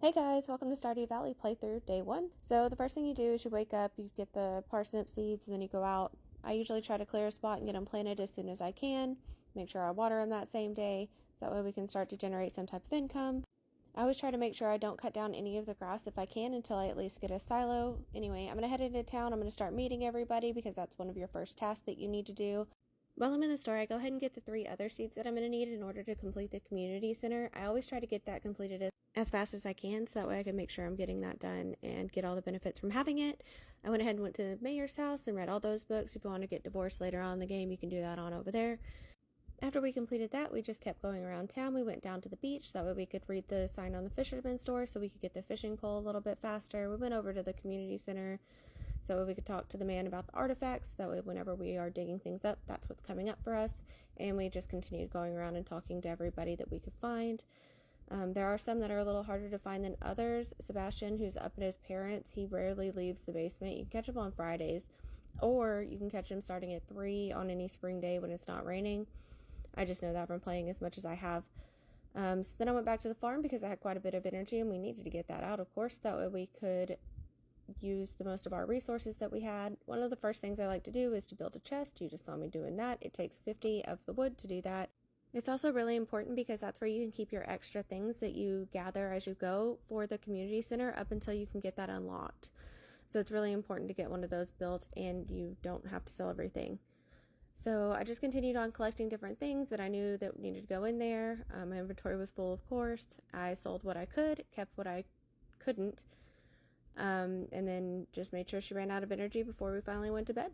Hey guys, welcome to Stardew Valley playthrough day 1. So the first thing you do is you wake up, you get the parsnip seeds, and then you go out. I usually try to clear a spot and get them planted as soon as I can. Make sure I water them that same day, so that way we can start to generate some type of income. I always try to make sure I don't cut down any of the grass if I can until I at least get a silo. Anyway, I'm going to head into town. I'm going to start meeting everybody because that's one of your first tasks that you need to do. While I'm in the store, I go ahead and get the 3 other seeds that I'm going to need in order to complete the community center. I always try to get that completed as fast as I can, so that way I can make sure I'm getting that done and get all the benefits from having it. I went ahead and went to the mayor's house and read all those books. If you want to get divorced later on in the game, you can do that on over there. After we completed that, we just kept going around town. We went down to the beach, so that way we could read the sign on the fisherman's store so we could get the fishing pole a little bit faster. We went over to the community center so we could talk to the man about the artifacts. That way whenever we are digging things up, that's what's coming up for us. And we just continued going around and talking to everybody that we could find. There are some that are a little harder to find than others. Sebastian, who's up at his parents', he rarely leaves the basement. You can catch him on Fridays, or you can catch him starting at 3 on any spring day when it's not raining. I just know that from playing as much as I have. So then I went back to the farm because I had quite a bit of energy and we needed to get that out, of course. That way we could use the most of our resources that we had. One of the first things I like to do is to build a chest. You just saw me doing that. It takes 50 of the wood to do that. It's also really important because that's where you can keep your extra things that you gather as you go for the community center up until you can get that unlocked. So it's really important to get one of those built and you don't have to sell everything. So I just continued on collecting different things that I knew that needed to go in there. My inventory was full, of course. I sold what I could, kept what I couldn't, and then just made sure she ran out of energy before we finally went to bed.